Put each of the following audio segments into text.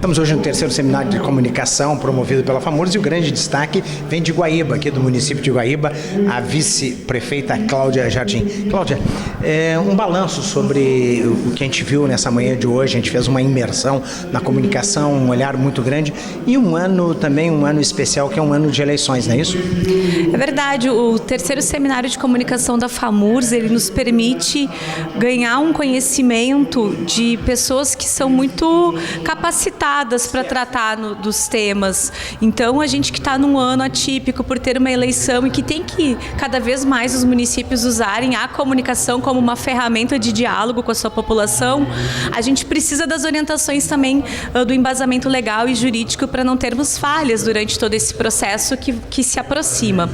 Estamos hoje no terceiro seminário de comunicação promovido pela FAMURS e o grande destaque vem de Guaíba, aqui do município de Guaíba, a vice-prefeita Cláudia Jardim. Cláudia, um balanço sobre o que a gente viu nessa manhã de hoje. A gente fez uma imersão na comunicação, um olhar muito grande e um ano também, um ano especial, que é um ano de eleições, não é isso? É verdade, o terceiro seminário de comunicação da FAMURS, ele nos permite ganhar um conhecimento de pessoas que são muito capacitadas para tratar dos temas. Então, a gente que está num ano atípico por ter uma eleição e que tem que, cada vez mais, os municípios usarem a comunicação como uma ferramenta de diálogo com a sua população, a gente precisa das orientações também do embasamento legal e jurídico para não termos falhas durante todo esse processo que se aproxima.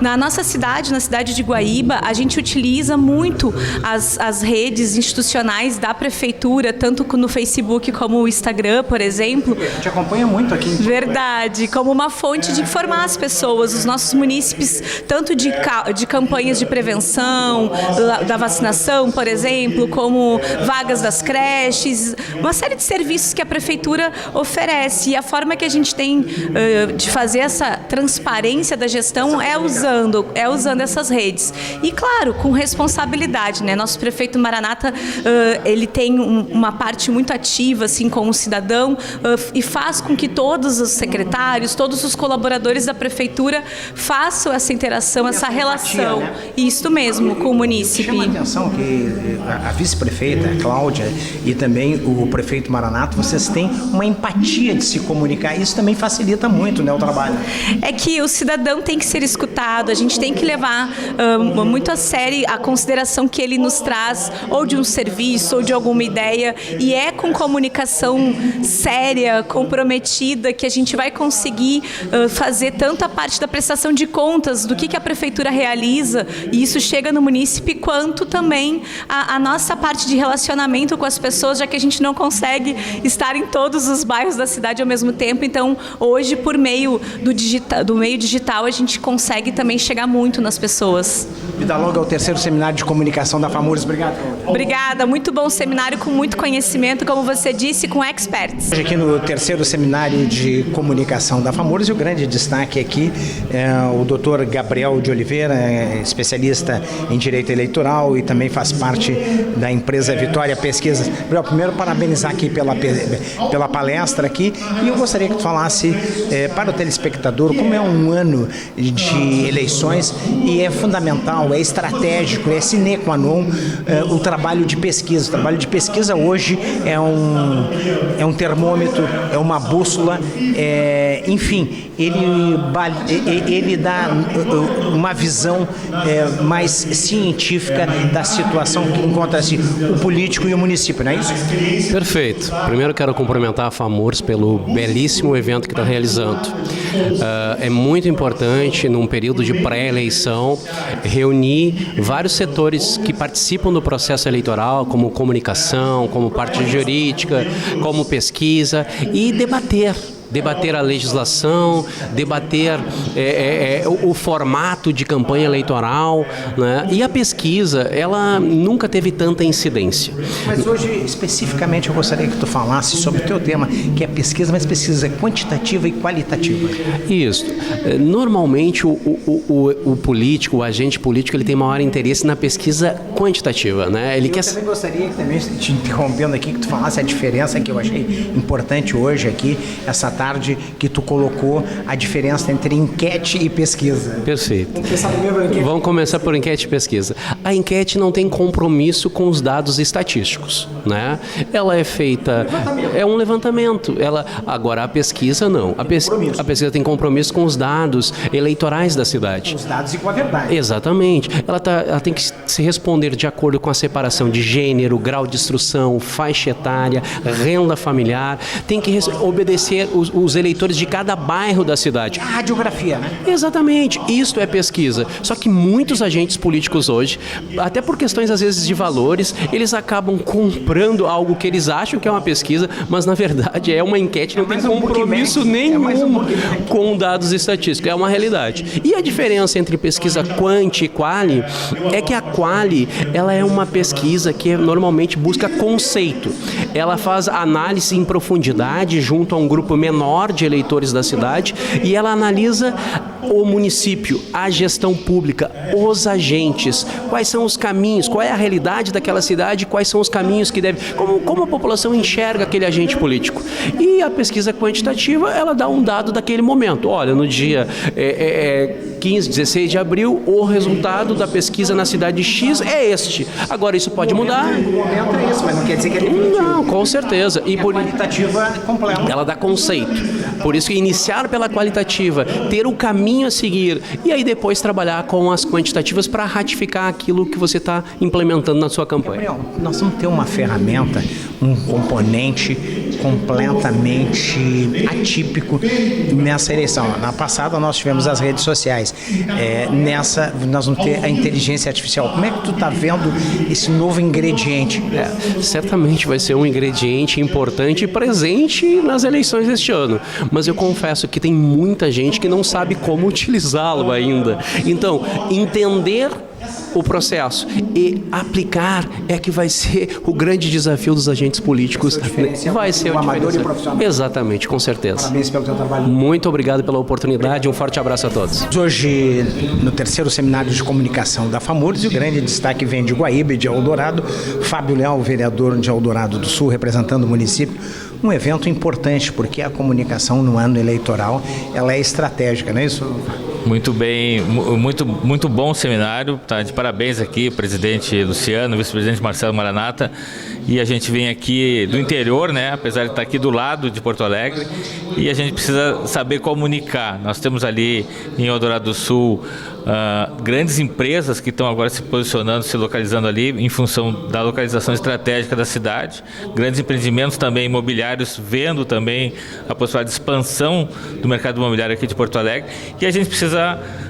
Na nossa cidade, na cidade de Guaíba, a gente utiliza muito as redes institucionais da prefeitura, tanto no Facebook como no Instagram, por exemplo. A gente acompanha muito aqui. Verdade, como uma fonte de informar as pessoas, os nossos munícipes, tanto de campanhas de prevenção, da vacinação, por exemplo, como vagas das creches, uma série de serviços que a prefeitura oferece. E a forma que a gente tem de fazer essa transparência da gestão é usando essas redes. E, claro, com responsabilidade, né? Nosso prefeito Maranata, ele tem uma parte muito ativa, assim, com o cidadão, e faz com que todos os secretários, todos os colaboradores da prefeitura façam essa interação, essa relação. Né? Isso mesmo, com o munícipe. Chama a atenção que a vice-prefeita, a Cláudia, e também o prefeito Maranata, vocês têm uma empatia de se comunicar. Isso também facilita muito, né, o trabalho. É que o cidadão tem que ser escutado, a gente tem que levar muito a sério a consideração que ele nos traz, ou de um serviço, ou de alguma ideia, e é com comunicação séria, comprometida, que a gente vai conseguir fazer tanto a parte da prestação de contas, do que a prefeitura realiza, e isso chega no munícipe, quanto também a nossa parte de relacionamento com as pessoas, já que a gente não consegue estar em todos os bairros da cidade ao mesmo tempo. Então, hoje, por meio do meio digital, a gente consegue também chegar muito nas pessoas. Vida longa ao terceiro seminário de comunicação da FAMURS. Obrigado. Obrigada, muito bom seminário, com muito conhecimento, como você disse, com experts. Hoje aqui no terceiro seminário de comunicação da FAMURS, e o grande destaque aqui é o Dr. Gabriel de Oliveira, especialista em direito eleitoral e também faz parte da empresa Vitória Pesquisas. Gabriel, primeiro parabenizar aqui pela palestra aqui, e eu gostaria que tu falasse para o telespectador como é um ano de eleições e é fundamental, é estratégico, é sine qua non o trabalho de pesquisa. O trabalho de pesquisa hoje é um termômetro, é uma bússola, enfim, ele dá uma visão mais científica da situação que encontra-se o político e o município, não é isso? Perfeito. Primeiro quero cumprimentar a FAMURS pelo belíssimo evento que está realizando. É muito importante, num período de pré-eleição, reunir vários setores que participam do processo eleitoral, como comunicação, como parte jurídica, como pesquisa, e debater a legislação, debater o formato de campanha eleitoral, né? E a pesquisa, ela nunca teve tanta incidência. Mas hoje, especificamente, eu gostaria que tu falasse sobre o teu tema, que é pesquisa, mas pesquisa quantitativa e qualitativa. Isso. Normalmente, o político, o agente político, ele tem maior interesse na pesquisa quantitativa, né? Eu também gostaria, te interrompendo aqui, que tu falasse a diferença que eu achei importante hoje aqui, essa tarde, que tu colocou a diferença entre enquete e pesquisa. Perfeito. Vamos começar por enquete e pesquisa. A enquete não tem compromisso com os dados estatísticos, né? Ela é feita... É um levantamento. Agora, a pesquisa não. A pesquisa tem compromisso com os dados eleitorais da cidade. Com os dados e com a verdade. Exatamente. Ela tem que se responder de acordo com a separação de gênero, grau de instrução, faixa etária, renda familiar. Tem que obedecer os eleitores de cada bairro da cidade. A radiografia, né? Exatamente. Isto é pesquisa. Só que muitos agentes políticos hoje, até por questões às vezes de valores, eles acabam comprando algo que eles acham que é uma pesquisa, mas na verdade é uma enquete, não tem compromisso nenhum com dados estatísticos. É uma realidade. E a diferença entre pesquisa quanti e quali é que a quali, ela é uma pesquisa que normalmente busca conceito. ela faz análise em profundidade junto a um grupo menor de eleitores da cidade e ela analisa o município, a gestão pública, os agentes, quais são os caminhos, qual é a realidade daquela cidade, quais são os caminhos que deve, como a população enxerga aquele agente político. E a pesquisa quantitativa, ela dá um dado daquele momento. Olha, no dia 15, 16 de abril, o resultado da pesquisa na cidade X é este. Agora, isso pode mudar? O momento é isso, mas não quer dizer que é definitivo. Não, com certeza. E por qualitativa completa. Ela dá conceito. Por isso que iniciar pela qualitativa, ter o caminho a seguir e aí depois trabalhar com as quantitativas para ratificar aquilo que você está implementando na sua campanha. Gabriel, nós vamos ter uma ferramenta, um componente completamente atípico nessa eleição. Na passada nós tivemos as redes sociais. Nessa nós vamos ter a inteligência artificial. Como é que tu está vendo esse novo ingrediente? Certamente vai ser um ingrediente importante e presente nas eleições deste ano. Mas eu confesso que tem muita gente que não sabe como utilizá-lo ainda. Então, entender o processo e aplicar é que vai ser o grande desafio dos agentes políticos. Vai ser o amador e profissional. Exatamente, com certeza. Parabéns pelo teu trabalho. Muito obrigado pela oportunidade, um forte abraço a todos. Hoje, no terceiro seminário de comunicação da FAMURS, o grande destaque vem de Guaíba e de Eldorado. Fábio Leal, vereador de Eldorado do Sul, representando o município. Um evento importante, porque a comunicação no ano eleitoral ela é estratégica, não é isso? Muito bem, muito bom seminário, tá de parabéns aqui, presidente Luciano, vice-presidente Marcelo Maranata, e a gente vem aqui do interior, né, apesar de estar aqui do lado de Porto Alegre, e a gente precisa saber comunicar. Nós temos ali em Eldorado do Sul grandes empresas que estão agora se posicionando, se localizando ali em função da localização estratégica da cidade, grandes empreendimentos também imobiliários, vendo também a possibilidade de expansão do mercado imobiliário aqui de Porto Alegre, e a gente precisa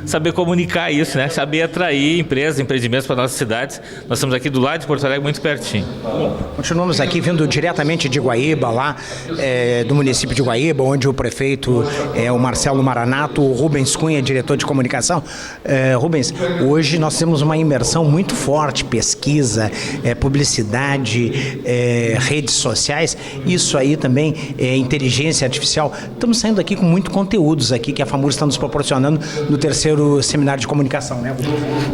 saber comunicar isso, né? Saber atrair empresas, empreendimentos para nossas cidades. Nós estamos aqui do lado de Porto Alegre, muito pertinho. Continuamos aqui vindo diretamente de Guaíba, lá do município de Guaíba, onde o prefeito é o Marcelo Maranato, o Rubens Cunha, diretor de comunicação. Rubens, hoje nós temos uma imersão muito forte, pesquisa, publicidade, redes sociais, isso aí também é inteligência artificial. Estamos saindo aqui com muito conteúdos aqui que a FAMURS está nos proporcionando no terceiro seminário de comunicação, né?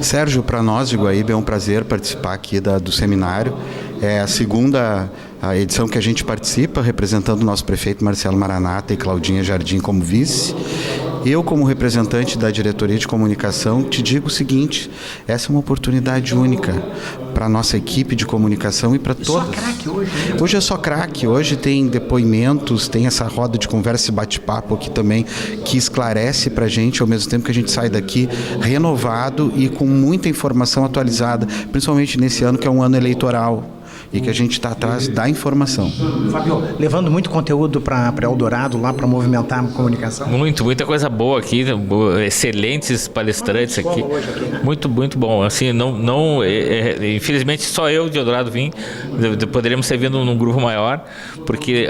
Sérgio, para nós de Guaíba é um prazer participar aqui do seminário. É a segunda edição que a gente participa, representando o nosso prefeito Marcelo Maranata e Claudinha Jardim como vice. Eu, como representante da diretoria de comunicação, te digo o seguinte: essa é uma oportunidade única para a nossa equipe de comunicação e para todas. Só craque hoje, né? Hoje é só craque, hoje tem depoimentos, tem essa roda de conversa e bate-papo aqui também, que esclarece para a gente, ao mesmo tempo que a gente sai daqui renovado e com muita informação atualizada, principalmente nesse ano que é um ano eleitoral e que a gente está atrás da informação. Fábio, levando muito conteúdo para Eldorado, lá para movimentar a comunicação? Muita coisa boa aqui, excelentes palestrantes aqui. Muito bom. Assim, infelizmente só eu de Eldorado vim, poderíamos ter vindo num grupo maior, porque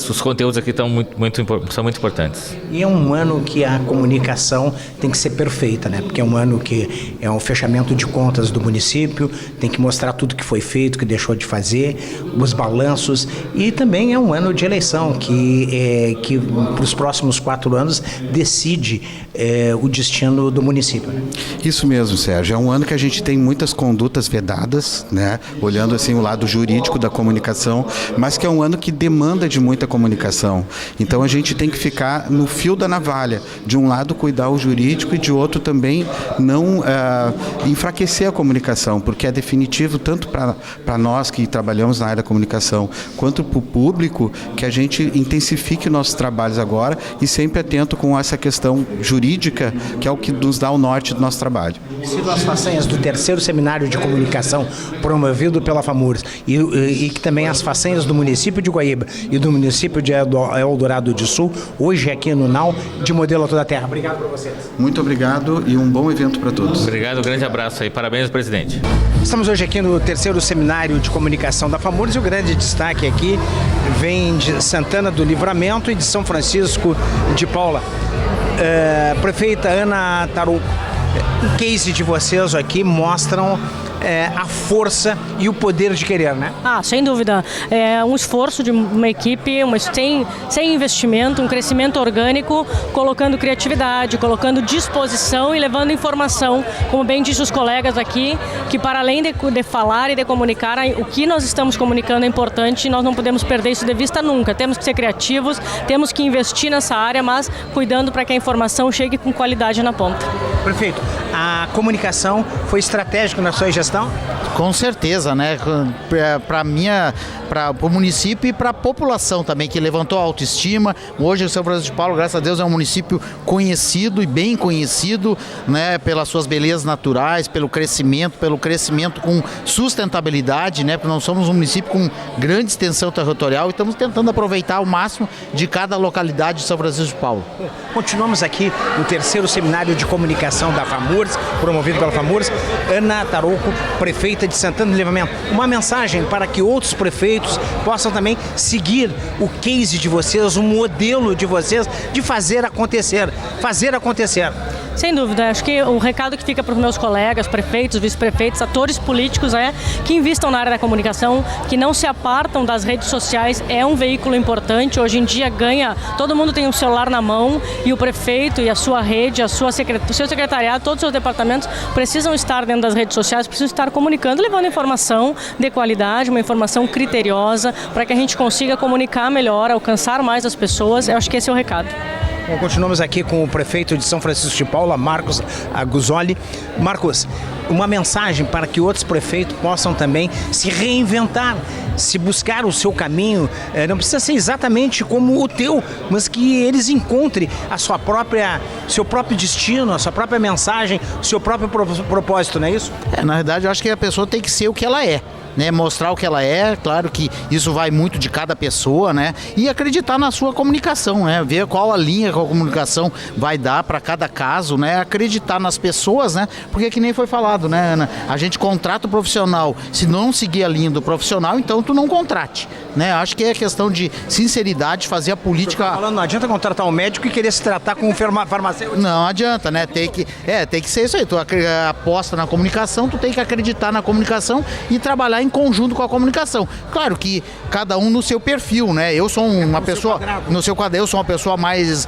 os conteúdos aqui são muito importantes. E é um ano que a comunicação tem que ser perfeita, né? Porque é um ano que é um fechamento de contas do município, tem que mostrar tudo que foi feito, que deixou de fazer, os balanços, e também é um ano de eleição que para os próximos 4 anos decide o destino do município. Né? Isso mesmo, Sérgio. É um ano que a gente tem muitas condutas vedadas, né? Olhando assim o lado jurídico da comunicação, mas que é um ano que demanda de muita comunicação. Então a gente tem que ficar no fio da navalha. De um lado cuidar o jurídico e de outro também não enfraquecer a comunicação, porque é definitivo tanto para nós que trabalhamos na área da comunicação, quanto para o público, que a gente intensifique nossos trabalhos agora e sempre atento com essa questão jurídica, que é o que nos dá o norte do nosso trabalho. Sido as façanhas do terceiro seminário de comunicação promovido pela FAMURS e que também as façanhas do município de Guaíba e do município de Eldorado do Sul, hoje aqui no NAU, de modelo a toda a terra. Obrigado por vocês. Muito obrigado e um bom evento para todos. Obrigado, um grande abraço aí. Parabéns, presidente. Estamos hoje aqui no terceiro seminário de comunicação da FAMURS e o grande destaque aqui vem de Santana do Livramento e de São Francisco de Paula. Prefeita Ana Tarouco, o case de vocês aqui mostram a força e o poder de querer, né? Sem dúvida. É um esforço de uma equipe, sem investimento, um crescimento orgânico, colocando criatividade, colocando disposição e levando informação, como bem disse os colegas aqui, que para além de falar e de comunicar, o que nós estamos comunicando é importante e nós não podemos perder isso de vista nunca. Temos que ser criativos, temos que investir nessa área, mas cuidando para que a informação chegue com qualidade na ponta. Prefeito, a comunicação foi estratégica na sua gestão? Com certeza, né? Para o município e para a população também, que levantou a autoestima. Hoje o São Francisco de Paula, graças a Deus, é um município conhecido e bem conhecido, né? Pelas suas belezas naturais, pelo crescimento com sustentabilidade, né? Porque nós somos um município com grande extensão territorial e estamos tentando aproveitar o máximo de cada localidade de São Francisco de Paula. Continuamos aqui no terceiro seminário de comunicação da FAMURS, promovido pela FAMURS. Ana Tarouco, prefeita de Santana do Livramento. Uma mensagem para que outros prefeitos possam também seguir o case de vocês, o modelo de vocês de fazer acontecer. Sem dúvida, acho que o recado que fica para os meus colegas, prefeitos, vice-prefeitos, atores políticos é que invistam na área da comunicação, que não se apartam das redes sociais, é um veículo importante. Hoje em dia todo mundo tem um celular na mão e o prefeito e a sua rede, o seu secretariado, todos os seus departamentos precisam estar dentro das redes sociais, precisam estar comunicando, levando informação de qualidade, uma informação criteriosa, para que a gente consiga comunicar melhor, alcançar mais as pessoas. Eu acho que esse é o recado. Bom, continuamos aqui com o prefeito de São Francisco de Paula, Marcos Aguzoli. Marcos, uma mensagem para que outros prefeitos possam também se reinventar, se buscar o seu caminho, não precisa ser exatamente como o teu, mas que eles encontrem seu próprio destino, a sua própria mensagem, o seu próprio propósito, não é isso? Na verdade, eu acho que a pessoa tem que ser o que ela é. Né, mostrar o que ela é, claro que isso vai muito de cada pessoa, né, e acreditar na sua comunicação, né, ver qual a linha que a comunicação vai dar para cada caso, né, acreditar nas pessoas, né, porque que nem foi falado, né, Ana, a gente contrata o profissional, se não seguir a linha do profissional, então tu não contrate, né, acho que é questão de sinceridade, fazer a política. Falando, não adianta contratar um médico e querer se tratar com um farmacêutico. Não adianta, né, tem que ser isso aí, tu aposta na comunicação, tu tem que acreditar na comunicação e trabalhar em conjunto com a comunicação. Claro que cada um no seu perfil, né? Eu sou uma pessoa no seu quadrado, eu sou uma pessoa mais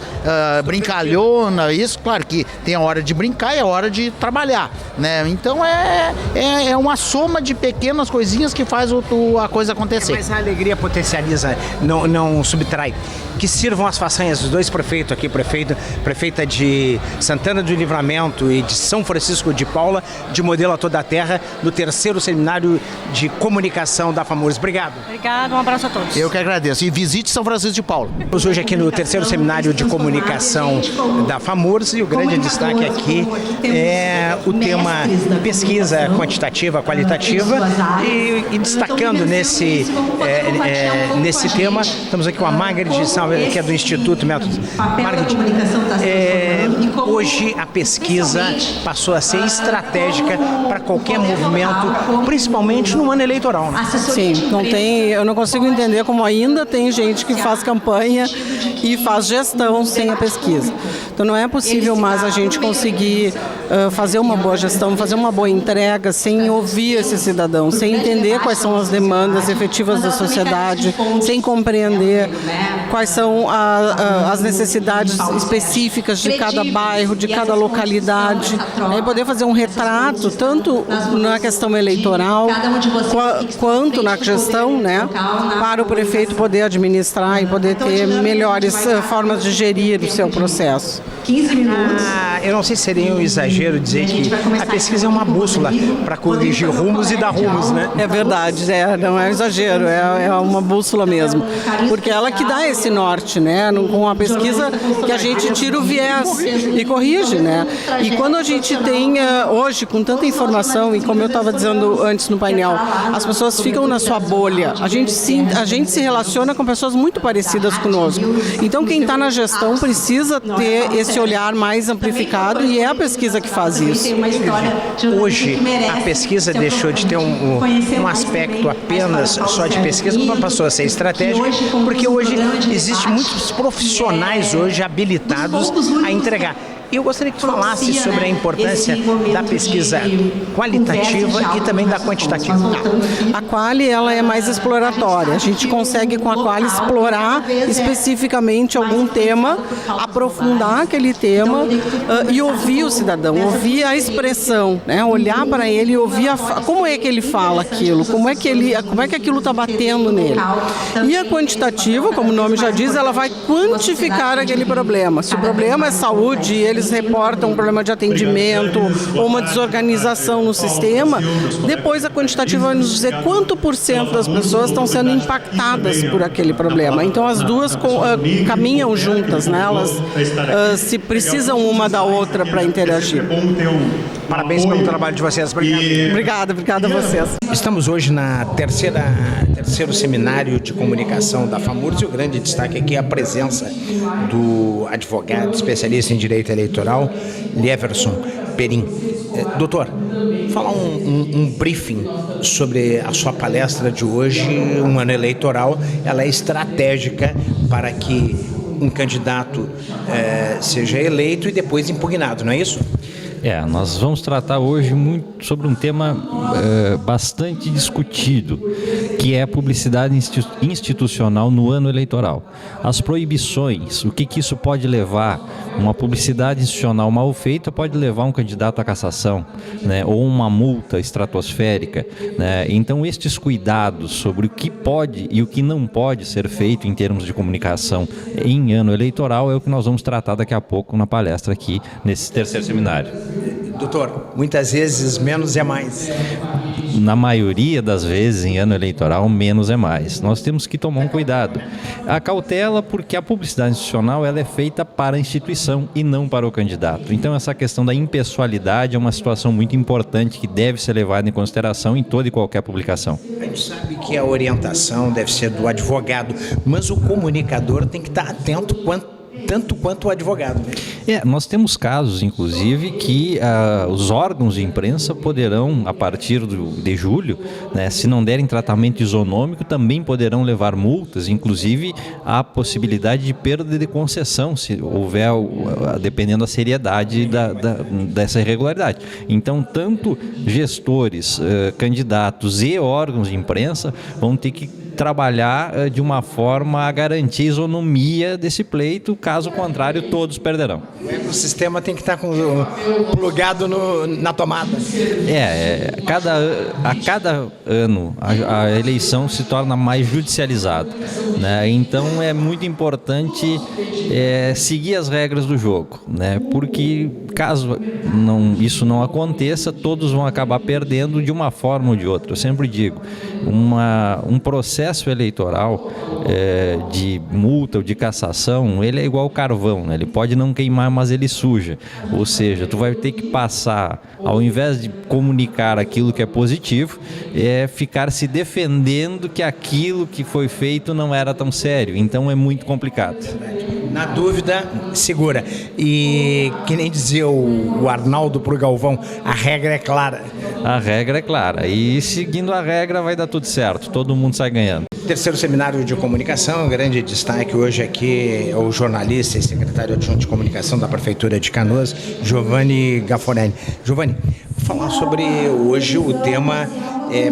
brincalhona, isso, claro que tem a hora de brincar e a hora de trabalhar, né? Então é uma soma de pequenas coisinhas que faz a coisa acontecer. Mas a alegria potencializa, não subtrai. Que sirvam as façanhas dos dois prefeitos aqui, prefeita de Santana do Livramento e de São Francisco de Paula, de modelo a toda a terra, no terceiro seminário de comunicação da FAMURS. Obrigado. Obrigado, um abraço a todos. Eu que agradeço. E visite São Francisco de Paula. Hoje aqui no terceiro seminário de comunicação da FAMURS e o grande destaque aqui é o tema pesquisa quantitativa, qualitativa e destacando nesse tema, estamos aqui com a Margaret, que é do Instituto Métodos. Margaret, hoje a pesquisa passou a ser estratégica para qualquer movimento, principalmente no ano eleitoral, né? Sim, eu não consigo entender como ainda tem gente que faz campanha e faz gestão sem a pesquisa. Então não é possível mais a gente conseguir fazer uma boa gestão, fazer uma boa entrega sem ouvir esse cidadão, sem entender quais são as demandas efetivas da sociedade, sem compreender quais são as necessidades específicas de cada bairro, de cada localidade, e poder fazer um retrato tanto na questão eleitoral quanto na gestão, né, para o prefeito poder administrar e poder ter melhores formas de gerir o seu processo. 15 minutos. Eu não sei se seria um exagero dizer que a pesquisa é uma bússola para corrigir rumos e dar rumos, né? É verdade, não é um exagero, é uma bússola mesmo, porque ela que dá esse norte, né? Com a pesquisa que a gente tira o viés e corrige, né? E quando a gente tem hoje com tanta informação e como eu estava dizendo antes no painel, as pessoas ficam na sua bolha, a gente se relaciona com pessoas muito parecidas conosco. Então quem está na gestão precisa ter esse olhar mais amplificado e é a pesquisa que faz isso. Hoje a pesquisa deixou de ter um aspecto apenas só de pesquisa, como passou a ser estratégica, porque hoje existem muitos profissionais hoje habilitados a entregar. E eu gostaria que tu falasse sobre a importância da pesquisa qualitativa e também da quantitativa. A quali, ela é mais exploratória. A gente consegue com a quali explorar especificamente algum tema, aprofundar aquele tema e ouvir o cidadão, ouvir a expressão, né? Olhar para ele e ouvir como é que ele fala aquilo, como é que aquilo está batendo nele. E a quantitativa, como o nome já diz, ela vai quantificar aquele problema. Se o problema é saúde e eles reportam um problema de atendimento ou uma desorganização no sistema, depois a quantitativa vai nos dizer quanto por cento das pessoas estão sendo impactadas por aquele problema. Então as duas caminham juntas, né? Elas se precisam uma da outra para interagir. Parabéns pelo trabalho de vocês. Obrigada a vocês. Estamos hoje na terceiro seminário de comunicação da FAMURS e o grande destaque aqui é a presença do advogado especialista em direito eleitoral, Lieverson Perim. Doutor, falar um briefing sobre a sua palestra de hoje. Um ano eleitoral, ela é estratégica para que um candidato seja eleito e depois impugnado, não é isso? Nós vamos tratar hoje muito sobre um tema bastante discutido, que é a publicidade institucional no ano eleitoral. As proibições, o que isso pode levar, uma publicidade institucional mal feita pode levar um candidato à cassação, né, ou uma multa estratosférica, né? Então estes cuidados sobre o que pode e o que não pode ser feito em termos de comunicação em ano eleitoral é o que nós vamos tratar daqui a pouco na palestra aqui nesse terceiro seminário. Doutor, muitas vezes menos é mais. Na maioria das vezes, em ano eleitoral, menos é mais. Nós temos que tomar um cuidado. A cautela, porque a publicidade institucional ela é feita para a instituição e não para o candidato. Então, essa questão da impessoalidade é uma situação muito importante que deve ser levada em consideração em toda e qualquer publicação. A gente sabe que a orientação deve ser do advogado, mas o comunicador tem que estar atento tanto quanto o advogado. Nós temos casos, inclusive, que os órgãos de imprensa poderão, a partir de julho, né, se não derem tratamento isonômico, também poderão levar multas, inclusive a possibilidade de perda de concessão, se houver, dependendo da seriedade dessa irregularidade. Então, tanto gestores, candidatos e órgãos de imprensa vão ter que trabalhar de uma forma a garantir a isonomia desse pleito, caso contrário, todos perderão. O sistema tem que estar plugado na tomada. A cada ano a eleição se torna mais judicializada, né? Então é muito importante seguir as regras do jogo, né? Porque caso isso não aconteça, todos vão acabar perdendo de uma forma ou de outra. Eu sempre digo, um processo eleitoral de multa ou de cassação, ele é igual carvão, né? Ele pode não queimar, mas ele suja. Ou seja, tu vai ter que passar, ao invés de comunicar aquilo que é positivo, ficar se defendendo que aquilo que foi feito não era tão sério. Então é muito complicado. Na dúvida, segura. E que nem dizia o Arnaldo pro Galvão, a regra é clara. A regra é clara. E seguindo a regra vai dar tudo certo. Todo mundo sai ganhando. Terceiro seminário de comunicação, grande destaque hoje aqui é o jornalista e secretário adjunto de comunicação da Prefeitura de Canoas, Giovanni Gaforelli. Giovanni, falar sobre hoje o tema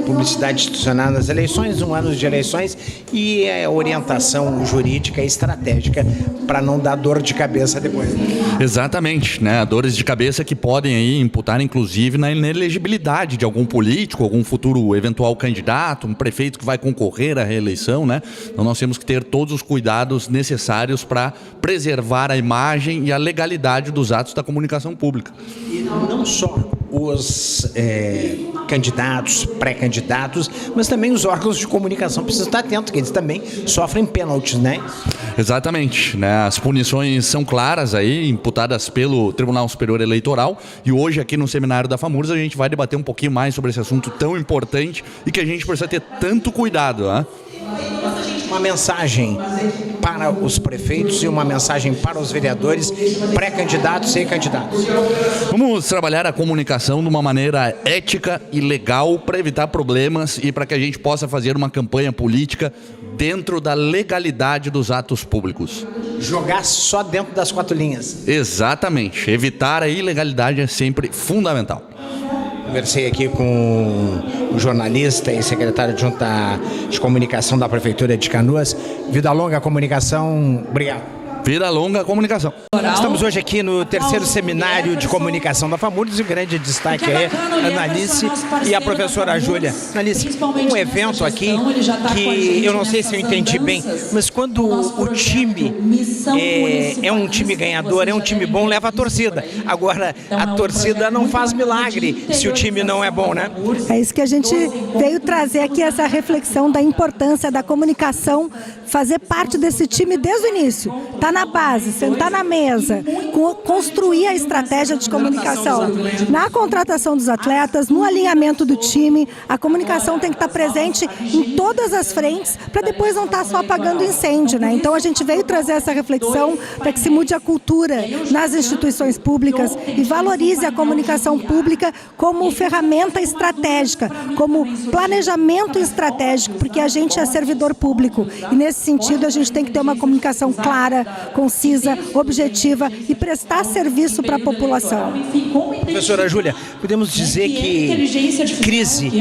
publicidade institucional nas eleições, um ano de eleições e a orientação jurídica e estratégica para não dar dor de cabeça depois. Exatamente, né? Dores de cabeça que podem aí imputar inclusive na inelegibilidade de algum político, algum futuro eventual candidato, um prefeito que vai concorrer à reeleição, né? Então nós temos que ter todos os cuidados necessários para preservar a imagem e a legalidade dos atos da comunicação pública. E não só os candidatos, pré-candidatos, mas também os órgãos de comunicação precisam estar atentos, que eles também sofrem pênaltis, né? Exatamente, né? As punições são claras aí, imputadas pelo Tribunal Superior Eleitoral, e hoje aqui no seminário da FAMURS a gente vai debater um pouquinho mais sobre esse assunto tão importante e que a gente precisa ter tanto cuidado, né? Uma mensagem para os prefeitos e uma mensagem para os vereadores, pré-candidatos e candidatos. Vamos trabalhar a comunicação de uma maneira ética e legal para evitar problemas e para que a gente possa fazer uma campanha política dentro da legalidade dos atos públicos. Jogar só dentro das 4 linhas. Exatamente. Evitar a ilegalidade é sempre fundamental. Conversei aqui com o jornalista e secretário adjunto de comunicação da Prefeitura de Canoas. Vida longa comunicação. Obrigado. Vida longa comunicação. Estamos hoje aqui no 3º seminário de comunicação da FAMURS e o grande destaque é a Analice e a professora Júlia. Analice, um evento aqui que eu não sei se eu entendi bem, mas quando o time é um time ganhador, é um time bom, leva a torcida. Agora, a torcida não faz milagre se o time não é bom, né? É isso que a gente veio trazer aqui, essa reflexão da importância da comunicação, fazer parte desse time desde o início. Tá na base, sentar na mesa, construir a estratégia de comunicação. Na contratação dos atletas, no alinhamento do time, a comunicação tem que estar presente em todas as frentes para depois não estar só apagando incêndio, né? Então a gente veio trazer essa reflexão para que se mude a cultura nas instituições públicas e valorize a comunicação pública como ferramenta estratégica, como planejamento estratégico, porque a gente é servidor público e nesse sentido a gente tem que ter uma comunicação clara, concisa, objetiva e prestar serviço para a população. Professora Júlia, podemos dizer que crise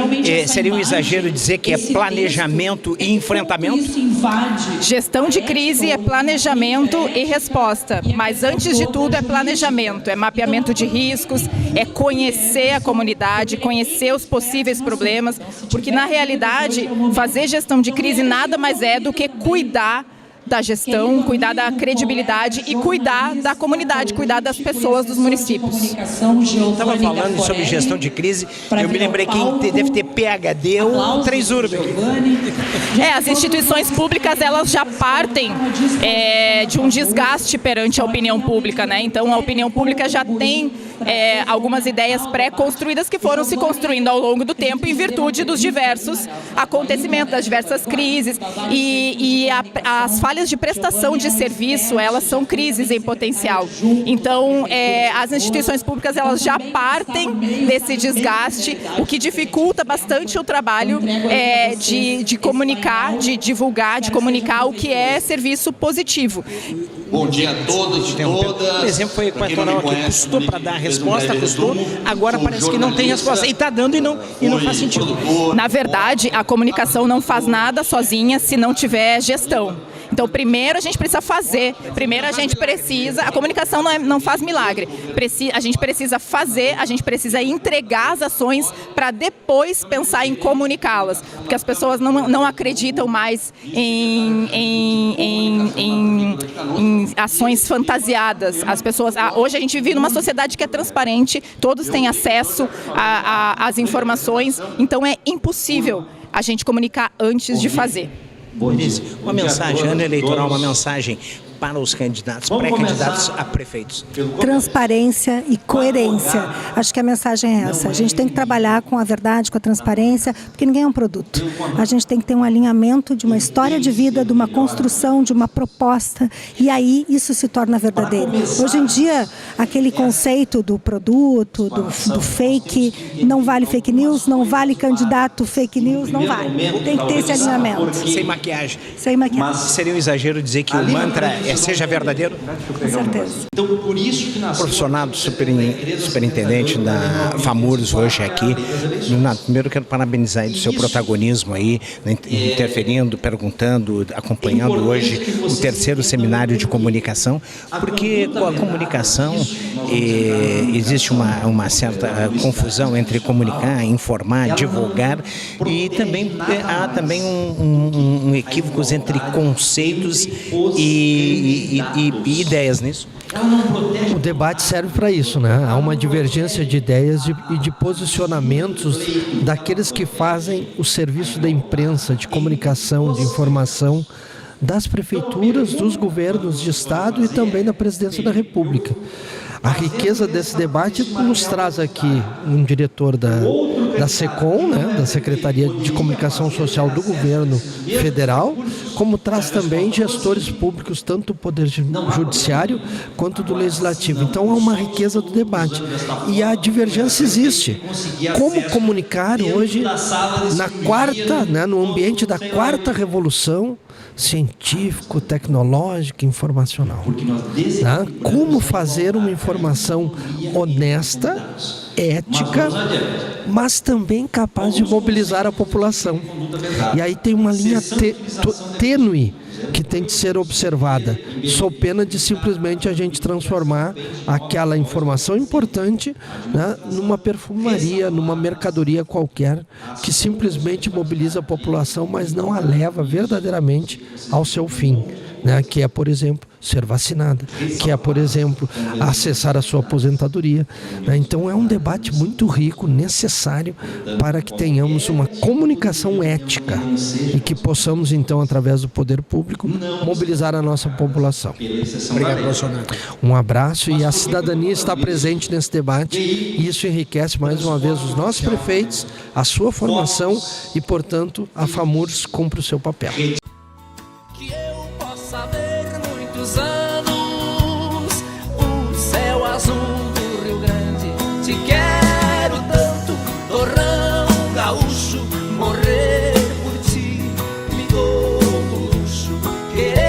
seria um exagero dizer que é planejamento e enfrentamento? Gestão de crise é planejamento e resposta, mas antes de tudo é planejamento, é mapeamento de riscos, é conhecer a comunidade, conhecer os possíveis problemas, porque na realidade fazer gestão de crise nada mais é do que cuidar da gestão, cuidar da credibilidade e cuidar da comunidade, cuidar das pessoas dos municípios. Estava falando sobre gestão de crise, eu me lembrei que deve ter PhD ou 3 urbe. As instituições públicas, elas já partem de um desgaste perante a opinião pública, né? Então a opinião pública já tem algumas ideias pré-construídas que foram se construindo ao longo do tempo em virtude dos diversos acontecimentos, das diversas crises e as falhas de prestação de serviço, elas são crises em potencial. Então, as instituições públicas, elas já partem desse desgaste, o que dificulta bastante o trabalho de comunicar, de divulgar, de comunicar o que é serviço positivo. Bom dia a todos e todas. O exemplo foi Equatorial aqui, custou para dar a resposta, custou, agora parece que não tem resposta. E está dando e não faz sentido. Na verdade, a comunicação não faz nada sozinha se não tiver gestão. Então, primeiro a gente precisa fazer, a comunicação não faz milagre, a gente precisa fazer, a gente precisa entregar as ações para depois pensar em comunicá-las, porque as pessoas não acreditam mais em ações fantasiadas. As pessoas, hoje a gente vive numa sociedade que é transparente, todos têm acesso às informações, então é impossível a gente comunicar antes de fazer. Uma mensagem, ano eleitoral, uma mensagem para os candidatos, pré-candidatos a prefeitos. Transparência e coerência. Acho que a mensagem é essa. A gente tem que trabalhar com a verdade, com a transparência, porque ninguém é um produto. A gente tem que ter um alinhamento de uma história de vida, de uma construção, de uma proposta, e aí isso se torna verdadeiro. Hoje em dia, aquele conceito do produto, do fake, não vale fake news, não vale candidato fake news, não vale. Tem que ter esse alinhamento. Sem maquiagem. Sem maquiagem. Seria um exagero dizer que o mantra seja verdadeiro? Com certeza. Então, por isso que profissional superintendente da FAMURS hoje aqui. Primeiro quero parabenizar ele do seu protagonismo aí, interferindo, perguntando, acompanhando hoje o 3º seminário de comunicação, porque com a comunicação existe uma certa confusão entre comunicar, informar, divulgar e também há também equívocos entre conceitos e ideias nisso. O debate serve para isso, né? Há uma divergência de ideias e de posicionamentos daqueles que fazem o serviço da imprensa, de comunicação, de informação, das prefeituras, dos governos de estado e também da presidência da República. A riqueza desse debate nos traz aqui um diretor da SECOM, né, da Secretaria de Comunicação Social do Governo Federal, como traz também gestores públicos, tanto do Poder Judiciário quanto do Legislativo. Então há uma riqueza do debate. E a divergência existe. Como comunicar hoje na quarta, né, no ambiente da quarta revolução científico, tecnológica, informacional. Tá? Como fazer uma informação honesta, ética, mas também capaz de mobilizar a população. E aí tem uma linha tênue que tem que ser observada, sob pena de simplesmente a gente transformar aquela informação importante, né, numa perfumaria, numa mercadoria qualquer, que simplesmente mobiliza a população, mas não a leva verdadeiramente ao seu fim, né, que é, por exemplo, ser vacinada, que é, por exemplo, acessar a sua aposentadoria. Né? Então é um debate muito rico, necessário para que tenhamos uma comunicação ética e que possamos, então, através do poder público, mobilizar a nossa população. Obrigado, Bolsonaro. Um abraço, e a cidadania está presente nesse debate, e isso enriquece mais uma vez os nossos prefeitos, a sua formação e, portanto, a FAMURS cumpre o seu papel. Anos, o céu azul